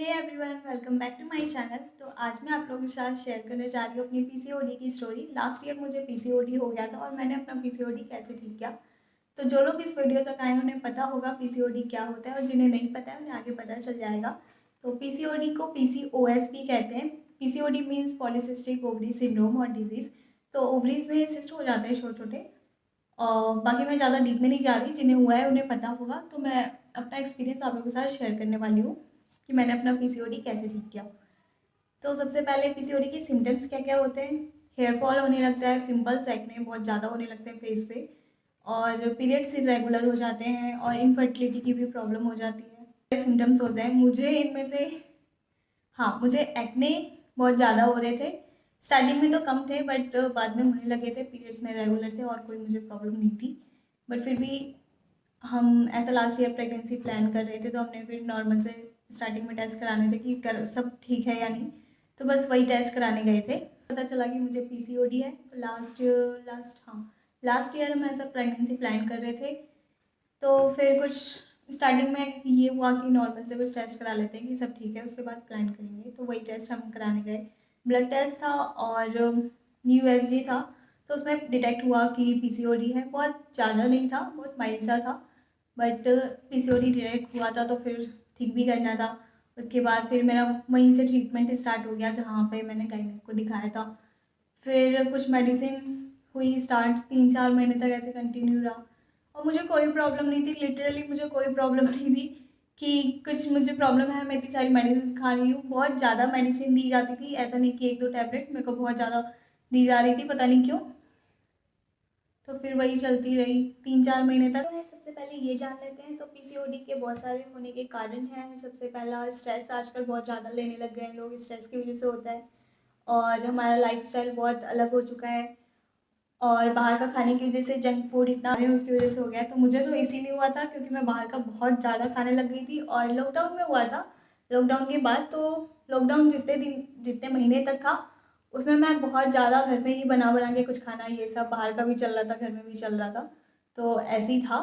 Hey everyone, welcome back to my channel. तो आज मैं आप लोगों के साथ शेयर करने जा रही हूँ अपनी पीसीओडी की स्टोरी। लास्ट ईयर मुझे पीसीओडी हो गया था और मैंने अपना पीसीओडी कैसे ठीक किया। तो जो लोग इस वीडियो तक आए उन्हें पता होगा पीसीओडी क्या होता है, और जिन्हें नहीं पता है उन्हें आगे पता चल जाएगा। तो पीसीओडी को पीसीओएस भी कहते हैं। PCOD means polycystic ovary syndrome और डिजीज़। तो ओवरीज में सिस्ट हो जाते हैं छोटे छोटे। और बाकी मैं ज़्यादा डीप में नहीं जा रही, जिन्हें हुआ है उन्हें पता होगा। तो मैं अपना एक्सपीरियंस आप लोगों के साथ शेयर करने वाली हूँ कि मैंने अपना पीसीओडी कैसे ठीक किया। तो सबसे पहले पीसीओडी के सिम्टम्स क्या क्या होते हैं। हेयर फॉल होने लगता है, पिंपल्स एक्ने बहुत ज़्यादा होने लगते हैं फेस पे, और पीरियड्स इरेगुलर हो जाते हैं, और इनफर्टिलिटी की भी प्रॉब्लम हो जाती है। सिम्टम्स होते हैं मुझे इनमें से, हाँ, मुझे एक्ने बहुत ज़्यादा हो रहे थे। स्टार्टिंग में तो कम थे, बट बाद में होने लगे थे। पीरियड्स में रेगुलर थे और कोई मुझे प्रॉब्लम नहीं थी। बट फिर भी हम ऐसा लास्ट ईयर प्रेगनेंसी प्लान कर रहे थे, तो हमने फिर नॉर्मल से स्टार्टिंग में टेस्ट कराने थे कि सब ठीक है या नहीं। तो बस वही टेस्ट कराने गए थे, पता चला कि मुझे पीसीओडी है। लास्ट ईयर हम ऐसा प्रेगनेंसी प्लान कर रहे थे। तो फिर कुछ स्टार्टिंग में ये हुआ कि नॉर्मल से कुछ टेस्ट करा लेते हैं कि सब ठीक है, उसके बाद प्लान करेंगे। तो वही टेस्ट हम कराने गए। ब्लड टेस्ट था और यूएसजी था। तो उसमें डिटेक्ट हुआ कि पीसीओडी है। बहुत ज़्यादा नहीं था, बहुत माइल्ड सा था, बट पीसीओडी डिटेक्ट हुआ था तो फिर ठीक भी करना था। उसके बाद फिर मेरा वहीं से ट्रीटमेंट स्टार्ट हो गया जहाँ पे मैंने गायनेक को दिखाया था। फिर कुछ मेडिसिन हुई स्टार्ट, 3-4 महीने तक ऐसे कंटिन्यू रहा। और मुझे कोई प्रॉब्लम नहीं थी, लिटरली मुझे कोई प्रॉब्लम नहीं थी कि कुछ मुझे प्रॉब्लम है। मैं इतनी सारी मेडिसिन खा रही हूँ, बहुत ज़्यादा मेडिसिन दी जाती थी, ऐसा नहीं कि 1-2 टैबलेट, मेरे को बहुत ज़्यादा दी जा रही थी, पता नहीं क्यों। तो फिर वही चलती रही 3-4 महीने तक। तो सबसे पहले ये जान लेते हैं, तो पीसीओडी के बहुत सारे होने के कारण हैं। सबसे पहला स्ट्रेस, आजकल बहुत ज़्यादा लेने लग गए हैं लोग, स्ट्रेस की वजह से होता है। और हमारा लाइफस्टाइल बहुत अलग हो चुका है, और बाहर का खाने की वजह से जंक फूड इतना है, उसकी वजह से हो गया। तो मुझे तो इसीलिए हुआ था क्योंकि मैं बाहर का बहुत ज़्यादा खाने लग गई थी, और लॉकडाउन में हुआ था। लॉकडाउन के बाद तो लॉकडाउन जितने महीने तक था, उसमें मैं बहुत ज़्यादा घर में ही बना बना के कुछ खाना, ये सब बाहर का भी चल रहा था, घर में भी चल रहा था। तो ऐसे ही था।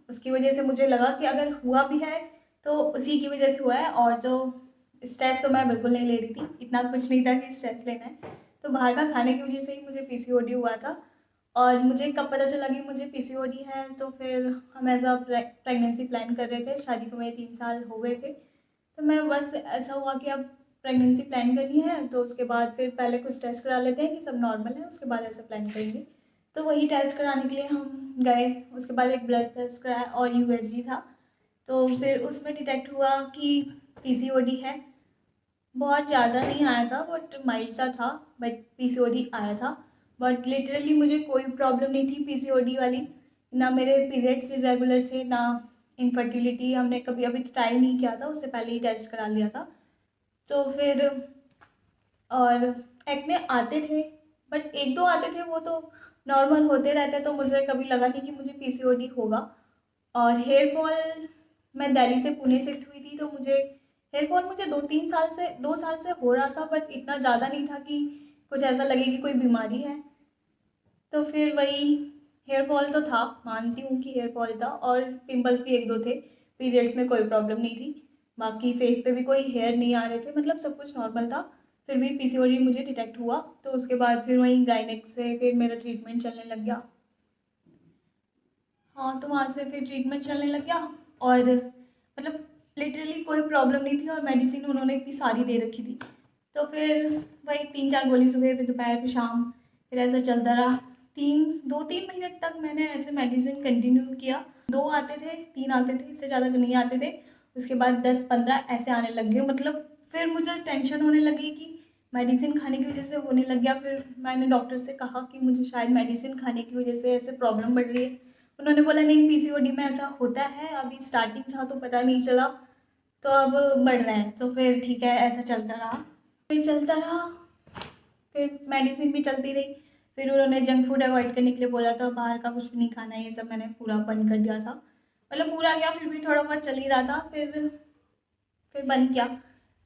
उसकी वजह से मुझे लगा कि अगर हुआ भी है तो उसी की वजह से हुआ है। और जो स्ट्रेस तो मैं बिल्कुल नहीं ले रही थी, इतना कुछ नहीं था कि स्ट्रेस लेना है। तो बाहर का खाने की वजह से ही मुझे पीसीओडी हुआ था। और मुझे कब पता चला कि मुझे पीसीओडी है, तो फिर हम ऐसा प्रेगनेंसी प्लान कर रहे थे। शादी को मेरे 3 साल हो गए थे। तो मैं बस ऐसा हुआ कि अब प्रेगनेंसी प्लान करनी है, तो उसके बाद फिर पहले कुछ टेस्ट करा लेते हैं कि सब नॉर्मल है, उसके बाद ऐसा प्लान करेंगे। तो वही टेस्ट कराने के लिए हम गए। उसके बाद एक ब्लड टेस्ट कराया और यूएसजी था। तो फिर उसमें डिटेक्ट हुआ कि पीसीओडी है। बहुत ज़्यादा नहीं आया था, बट माइल्ड सा था, बट पीसीओडी आया था। बट लिटरली मुझे कोई प्रॉब्लम नहीं थी पीसीओडी वाली। ना मेरे पीरियड्स इरेगुलर थे, ना इनफर्टिलिटी। हमने कभी अभी ट्राई नहीं किया था, उससे पहले ही टेस्ट करा लिया था। तो फिर और एक्ने आते थे, बट 1-2 आते थे, वो तो नॉर्मल होते रहते, तो मुझे कभी लगा नहीं कि मुझे पीसीओडी होगा। और हेयर फॉल, मैं दिल्ली से पुणे शिफ्ट हुई थी, तो मुझे हेयर फॉल मुझे 2 साल से हो रहा था, बट इतना ज़्यादा नहीं था कि कुछ ऐसा लगे कि कोई बीमारी है। तो फिर वही हेयर फॉल तो था, मानती हूँ कि हेयर फॉल था, और पिंपल्स भी 1-2 थे। पीरियड्स में कोई प्रॉब्लम नहीं थी, बाकी फेस पे भी कोई हेयर नहीं आ रहे थे, मतलब सब कुछ नॉर्मल था। फिर भी पीसीओडी मुझे डिटेक्ट हुआ, तो उसके बाद फिर वहीं गायनेक से फिर मेरा ट्रीटमेंट चलने लग गया। हाँ, तो वहाँ से फिर ट्रीटमेंट चलने लग गया, और मतलब लिटरली कोई प्रॉब्लम नहीं थी, और मेडिसिन उन्होंने इतनी सारी दे रखी थी। तो फिर वही 3-4 गोली सुबह, फिर दोपहर, फिर शाम, फिर ऐसा चलता रहा। 2-3 महीने तक मैंने ऐसे मेडिसिन कंटिन्यू किया। 2 आते थे, 3 आते थे, इससे ज़्यादा नहीं आते थे। उसके बाद 10-15 ऐसे आने लग गए। मतलब फिर मुझे टेंशन होने लगी कि मेडिसिन खाने की वजह से होने लग गया। फिर मैंने डॉक्टर से कहा कि मुझे शायद मेडिसिन खाने की वजह से ऐसे प्रॉब्लम बढ़ रही है। उन्होंने बोला नहीं, पीसीओडी में ऐसा होता है, अभी स्टार्टिंग था तो पता नहीं चला, तो अब बढ़ रहा है। तो फिर ठीक है, ऐसा चलता रहा। फिर चलता रहा, फिर मेडिसिन भी चलती रही। फिर उन्होंने जंक फूड अवॉइड करने के लिए बोला था, बाहर का कुछ नहीं खाना है, ये सब मैंने पूरा बंद कर दिया था। मतलब पूरा क्या, फिर भी थोड़ा बहुत चल ही रहा था। फिर बंद किया।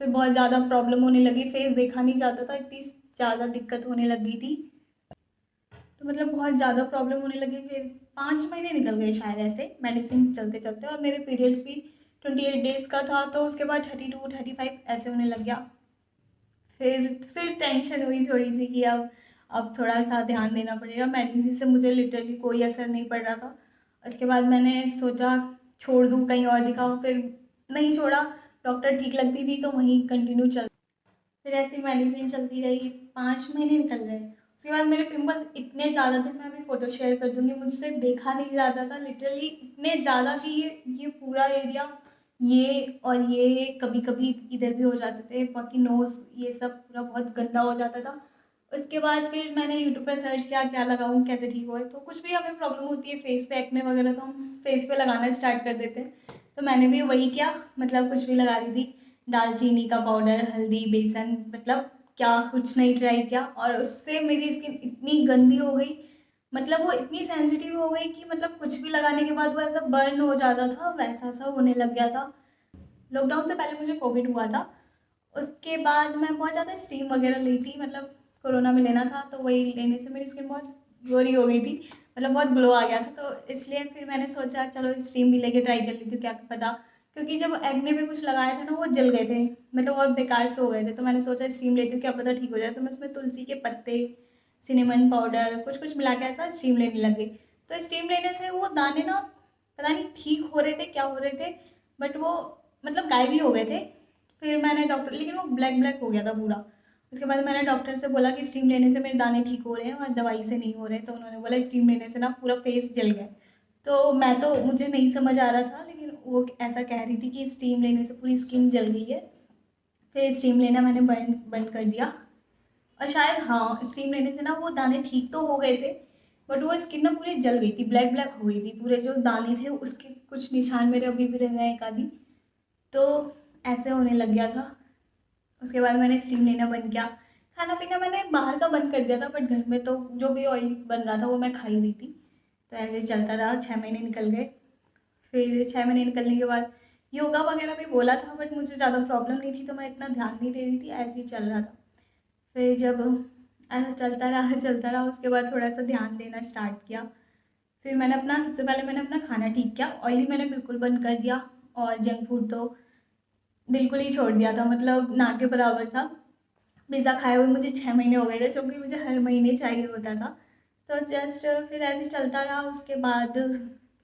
फिर बहुत ज़्यादा प्रॉब्लम होने लगी, फेस देखा नहीं जाता था, इतनी ज़्यादा दिक्कत होने लगी थी। तो मतलब बहुत ज़्यादा प्रॉब्लम होने लगी। फिर 5 महीने निकल गए शायद ऐसे मेडिसिन चलते चलते, और मेरे पीरियड्स भी 28 डेज़ का था, तो उसके बाद 32-35 ऐसे होने लग गया। फिर टेंशन हुई थोड़ी सी कि अब थोड़ा सा ध्यान देना पड़ेगा। मेडिसिन से मुझे लिटरली कोई असर नहीं पड़ रहा था। उसके बाद मैंने सोचा छोड़ दूँ, कहीं और दिखाऊँ, फिर नहीं छोड़ा। डॉक्टर ठीक लगती थी तो वहीं कंटिन्यू चल। फिर ऐसी मेडिसिन चलती रही, 5 महीने निकल गए। उसके बाद मेरे पिंपल्स इतने ज़्यादा थे, मैं अभी फ़ोटो शेयर कर दूँगी, मुझसे देखा नहीं जाता था लिटरली, इतने ज़्यादा कि ये पूरा एरिया, ये और ये कभी कभी इधर भी हो जाते थे, बाकी नोज़ ये सब पूरा बहुत गंदा हो जाता था। उसके बाद फिर मैंने यूट्यूब पे सर्च किया क्या लगाऊँ, कैसे ठीक होए। तो कुछ भी हमें प्रॉब्लम होती है फेस पे, एक्ने वगैरह, तो हम फेस पे लगाना स्टार्ट कर देते हैं। तो मैंने भी वही किया, मतलब कुछ भी लगा रही थी, दालचीनी का पाउडर, हल्दी, बेसन, मतलब क्या कुछ नहीं ट्राई किया। और उससे मेरी स्किन इतनी गंदी हो गई, मतलब वो इतनी सेंसिटिव हो गई कि मतलब कुछ भी लगाने के बाद वो ऐसा बर्न हो जाता था, वैसा सा होने लग गया था। लॉकडाउन से पहले मुझे कोविड हुआ था। उसके बाद मैं बहुत ज़्यादा स्टीम वगैरह ली थी, मतलब कोरोना में लेना था, तो वही लेने से मेरी स्किन बहुत गोरी हो गई थी, मतलब बहुत ग्लो आ गया था। तो इसलिए फिर मैंने सोचा चलो स्टीम भी लेके ट्राई कर लेती हूँ, क्या पता, क्योंकि जब एक्ने पे कुछ लगाया था ना वो जल गए थे, मतलब और बेकार से हो गए थे। तो मैंने सोचा स्टीम लेती हूँ, क्या पता ठीक हो जाए। तो मैं उसमें तुलसी के पत्ते, सिनेमन पाउडर, कुछ कुछ मिला के ऐसा स्टीम लेने लगी। तो स्टीम लेने से वो दाने ना पता नहीं ठीक हो रहे थे, क्या हो रहे थे, बट वो मतलब गायब ही हो गए थे। फिर मैंने डॉक्टर, लेकिन वो ब्लैक ब्लैक हो गया था पूरा। उसके बाद मैंने डॉक्टर से बोला कि स्टीम लेने से मेरे दाने ठीक हो रहे हैं और दवाई से नहीं हो रहे। तो उन्होंने बोला स्टीम लेने से ना पूरा फेस जल गया। तो मैं तो, मुझे नहीं समझ आ रहा था, लेकिन वो ऐसा कह रही थी कि स्टीम लेने से पूरी स्किन जल गई है। फिर स्टीम लेना मैंने बंद बंद कर दिया। और शायद हाँ, स्टीम लेने से ना वो दाने ठीक तो हो गए थे, बट वो स्किन ना पूरी जल गई थी, ब्लैक ब्लैक हो गई थी, पूरे जो दाने थे उसके कुछ निशान मेरे अभी भी रह गए हैं, एक आधी। तो ऐसे होने लग गया था। उसके बाद मैंने स्टीम लेना बंद किया। खाना पीना मैंने बाहर का बंद कर दिया था, बट घर में तो जो भी ऑयल बन रहा था वो मैं खा ही रही थी। तो ऐसे चलता रहा, 6 महीने निकल गए। फिर 6 महीने निकलने के बाद योगा वगैरह भी बोला था, बट मुझे ज़्यादा प्रॉब्लम नहीं थी तो मैं इतना ध्यान नहीं दे रही थी, ऐसे ही चल रहा था। फिर जब ऐसा चलता रहा, उसके बाद थोड़ा सा ध्यान देना स्टार्ट किया। फिर मैंने अपना, सबसे पहले मैंने अपना खाना ठीक किया, ऑयली मैंने बिल्कुल बंद कर दिया, और जंक फूड तो बिल्कुल ही छोड़ दिया था, मतलब ना के बराबर था। पिज़्ज़ा खाए हुए मुझे 6 महीने हो गए थे, जो कि मुझे हर महीने चाहिए होता था। तो जस्ट फिर ऐसे ही चलता रहा। उसके बाद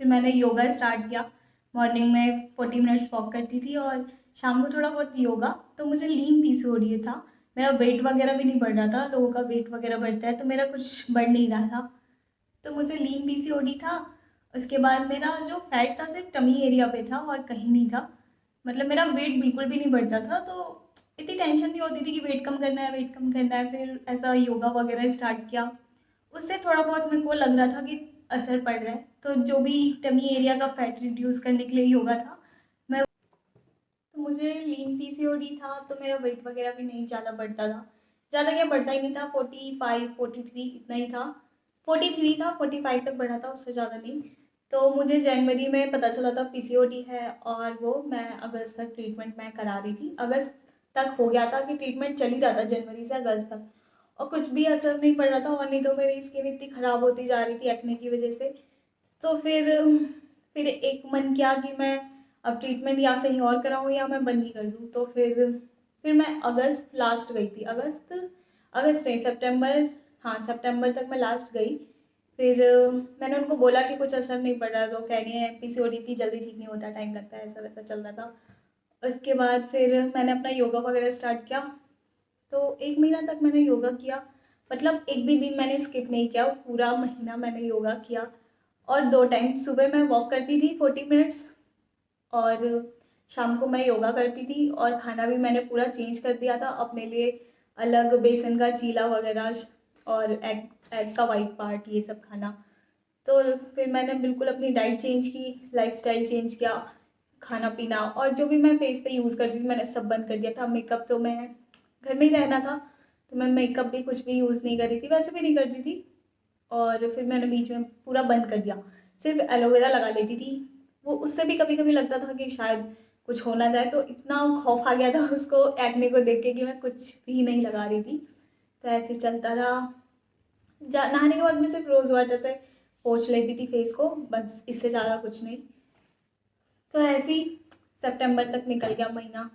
फिर मैंने योगा स्टार्ट किया। मॉर्निंग में 40 मिनट्स वॉक करती थी, और शाम को थोड़ा बहुत योगा। तो मुझे लीन पीसीओडी था, मेरा वेट वगैरह भी नहीं बढ़ रहा था, लोगों का वेट वगैरह बढ़ता है, तो मेरा कुछ बढ़ नहीं रहा था। तो मुझे लीन पीसीओडी था। उसके बाद मेरा जो फैट था सिर्फ टमी एरिया पे था और कहीं नहीं था, मतलब मेरा वेट बिल्कुल भी नहीं बढ़ता था। तो इतनी टेंशन नहीं होती थी कि वेट कम करना है, वेट कम करना है। फिर ऐसा योगा वगैरह स्टार्ट किया, उससे थोड़ा बहुत मेरे को लग रहा था कि असर पड़ रहा है। तो जो भी टमी एरिया का फैट रिड्यूस करने के लिए योगा था, मैं, तो मुझे लीन पीसीओडी था, तो मेरा वेट वगैरह भी नहीं ज़्यादा बढ़ता था, ज़्यादा क्या बढ़ता ही नहीं था, 45-43 इतना ही था। 43 था, 45 तक बढ़ा था, उससे ज़्यादा नहीं। तो मुझे जनवरी में पता चला था पीसीओडी है, और वो मैं अगस्त तक ट्रीटमेंट मैं करा रही थी। अगस्त तक हो गया था कि ट्रीटमेंट चल ही रहा था, जनवरी से अगस्त तक, और कुछ भी असर नहीं पड़ रहा था। और नहीं तो मेरी स्किन इतनी ख़राब होती जा रही थी एक्ने की वजह से। तो फिर एक मन किया कि मैं अब ट्रीटमेंट या कहीं और कराऊँ या मैं बंद ही कर दूँ। तो फिर मैं अगस्त लास्ट गई थी, अगस्त नहीं, सितंबर, हाँ सितंबर तक मैं लास्ट गई। फिर मैंने उनको बोला कि कुछ असर नहीं पड़ रहा, तो कह रही है पीसीओडी इतनी जल्दी ठीक नहीं होता, टाइम लगता है, ऐसा वैसा चल रहा था। उसके बाद फिर मैंने अपना योगा वगैरह स्टार्ट किया। तो 1 महीना तक मैंने योगा किया, मतलब एक भी दिन मैंने स्किप नहीं किया, पूरा महीना मैंने योगा किया। और 2 टाइम, सुबह मैं वॉक करती थी 40 मिनट्स, और शाम को मैं योगा करती थी। और खाना भी मैंने पूरा चेंज कर दिया था अपने लिए, अलग बेसन का चीला वगैरह, और एग एग का वाइट पार्ट, ये सब खाना। तो फिर मैंने बिल्कुल अपनी डाइट चेंज की, लाइफस्टाइल चेंज किया, खाना पीना, और जो भी मैं फेस पे यूज़ करती थी मैंने सब बंद कर दिया था। मेकअप तो मैं, घर में ही रहना था, तो मैं मेकअप भी कुछ भी यूज़ नहीं कर रही थी, वैसे भी नहीं करती थी। और फिर मैंने बीच में पूरा बंद कर दिया, सिर्फ एलोवेरा लगा लेती थी। वो उससे भी कभी कभी लगता था कि शायद कुछ हो ना जाए, तो इतना खौफ आ गया था उसको, एक्ने को देख के, कि मैं कुछ भी नहीं लगा रही थी। तो ऐसे ही चलता रहा। नहाने के बाद मैं सिर्फ रोज़ वाटर से पोंछ लेती थी फेस को, बस, इससे ज़्यादा कुछ नहीं। तो ऐसे ही सितंबर तक निकल गया महीना,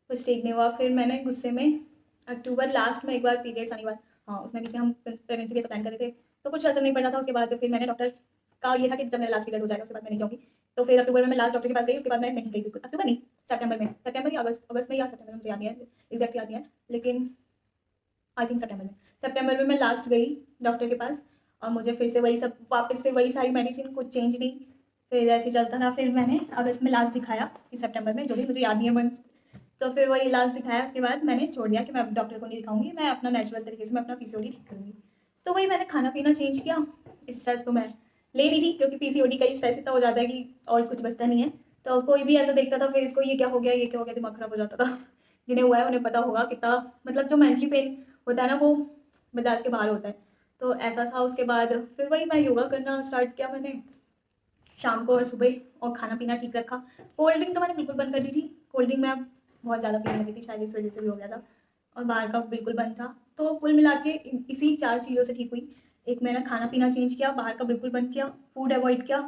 कुछ ठीक नहीं हुआ। फिर मैंने गुस्से में अक्टूबर लास्ट में एक बार पीरियड्स आने के बाद, हाँ उसमें बीच में हम प्रेगनेंसी के प्लान कर रहे थे, तो कुछ असर नहीं पड़ रहा था। उसके बाद फिर मैंने डॉक्टर का ये था कि जब मेरा लास्ट पीरियड हो जाएगा उसके बाद मैं नहीं जाऊँगी। तो फिर अक्टूबर में मैं लास्ट डॉक्टर के पास गई, उसके बाद मैं नहीं गई बिल्कुल। अक्टूबर नहीं, सितंबर या अगस्त में या सितंबर में, मुझे याद नहीं है, एग्जैक्ट याद नहीं है, लेकिन आई थिंक सितंबर में मैं लास्ट गई डॉक्टर के पास। और मुझे फिर से वही सब, वापस से वही सारी मेडिसिन, कुछ चेंज नहीं, फिर ऐसे ही चलता था। फिर मैंने अगस्त में लास्ट दिखाया कि सितंबर में, जो भी मुझे याद नहीं है मंथ, तो फिर वही लास्ट दिखाया। उसके बाद मैंने छोड़ दिया कि मैं अब डॉक्टर को नहीं दिखाऊंगी, मैं अपना नेचुरल तरीके से मैं अपना पीसीओडी ठीक करूँगी। तो वही मैंने खाना पीना चेंज किया। स्ट्रेस तो मैं ले रही थी क्योंकि पीसीओडी का ही स्ट्रेस इतना हो जाता है कि और कुछ बचता नहीं है। तो कोई भी ऐसा देखता था फिर इसको ये क्या हो गया, ये क्या हो गया, दिमाग खराब हो जाता था। जिन्हें हुआ है उन्हें पता होगा कितना, मतलब जो मेंटली पेन होता है ना वो बर्दाश्त के बाहर होता है। तो ऐसा था। उसके बाद फिर वही मैं योगा करना स्टार्ट किया मैंने शाम को और सुबह, और खाना पीना ठीक रखा। कोल्ड ड्रिंक तो मैंने बिल्कुल बंद कर दी थी। कोल्ड ड्रिंक मैं बहुत ज़्यादा पीने लगी थी, शायद इस वजह से भी हो गया था। और बाहर का बिल्कुल बंद था। तो कुल मिला के इसी 4 चीज़ों से ठीक हुई। एक मैंने खाना पीना चेंज किया, बाहर का बिल्कुल बंद किया, फूड अवॉइड किया,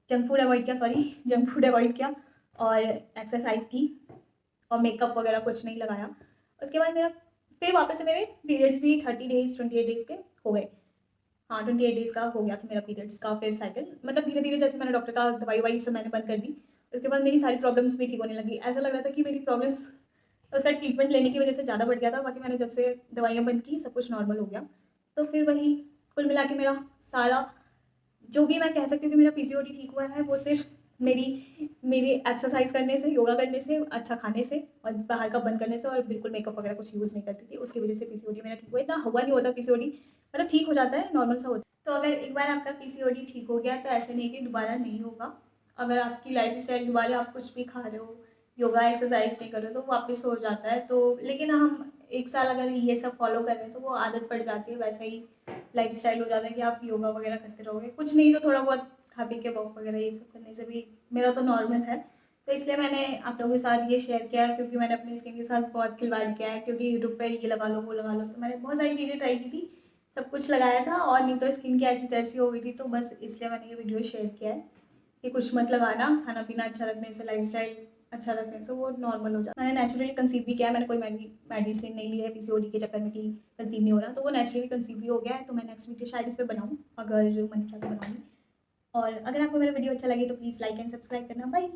जंक फूड अवॉइड किया, सॉरी जंक फूड अवॉइड किया, और एक्सरसाइज की, और मेकअप वगैरह कुछ नहीं लगाया। उसके बाद मेरा फिर वापस से मेरे पीरियड्स भी 30 डेज़ 28 डेज़ के हो गए। हाँ 28 डेज़ का हो गया था मेरा पीरियड्स का फिर साइकिल। मतलब धीरे धीरे जैसे मैंने डॉक्टर का दवाई ववाई सब मैंने बंद कर दी, उसके बाद मेरी सारी प्रॉब्लम्स भी ठीक होने लगी। ऐसा लग रहा था कि मेरी प्रॉब्लम्स उसका ट्रीटमेंट लेने की वजह से ज़्यादा बढ़ गया था। बाकी मैंने जब से दवाइयाँ बंद की सब कुछ नॉर्मल हो गया। तो फिर वही कुल मिला के मेरा सारा, जो भी मैं कह सकती हूँ कि मेरा पीसीओडी ठीक हुआ है, वो सिर्फ मेरी मेरी एक्सरसाइज करने से, योगा करने से, अच्छा खाने से, और बाहर का बंद करने से, और बिल्कुल मेकअप वगैरह कुछ यूज़ नहीं करती थी, उसकी वजह से पीसीओडी मेरा ठीक हुआ। इतना हुआ नहीं होता पीसीओडी, मतलब ठीक हो जाता है, नॉर्मल सा होता है। तो अगर एक बार आपका पीसीओडी ठीक हो गया तो ऐसे नहीं कि दोबारा नहीं होगा। अगर आपकी लाइफ स्टाइल दोबारा, आप कुछ भी खा रहे हो, योगा एक्सरसाइज नहीं कर रहे हो, तो वापस हो जाता है। तो लेकिन हम 1 साल अगर ये सब फॉलो कर रहे हैं तो वो आदत पड़ जाती है, वैसे ही लाइफ स्टाइल हो जाता है कि आप योगा वगैरह करते रहोगे। कुछ नहीं तो थोड़ा बहुत खा पी के वॉक वगैरह ये सब करने से भी मेरा तो नॉर्मल है। तो इसलिए मैंने आप लोगों के साथ ये शेयर किया, क्योंकि मैंने अपनी स्किन के साथ बहुत खिलवाड़ किया है। क्योंकि यूट्यूब पर ये लगा लो वो लगा लो, तो मैंने बहुत सारी चीज़ें ट्राई की थी, सब कुछ लगाया था, और नहीं तो स्किन की ऐसी तैसी हो गई थी। तो बस इसलिए मैंने ये वीडियो शेयर किया है कि कुछ मत लगाना, खाना पीना अच्छा रखने से, लाइफ स्टाइल अच्छा रखने से वो नॉर्मल हो जाता है। मैंने नेचुरली कंसीव भी किया है, मैंने कोई मेडिसिन नहीं ली है पीसीओडी के चक्कर में कि कंसीव नहीं हो रहा, तो वो नेचुरली कंसीव भी हो गया है। तो मैं नेक्स्ट वीडियो शायद इस पर बनाऊँ, अगर मन किया तो बनाऊँगी। और अगर आपको मेरा वीडियो अच्छा लगे तो प्लीज़ लाइक एंड सब्सक्राइब करना। बाय।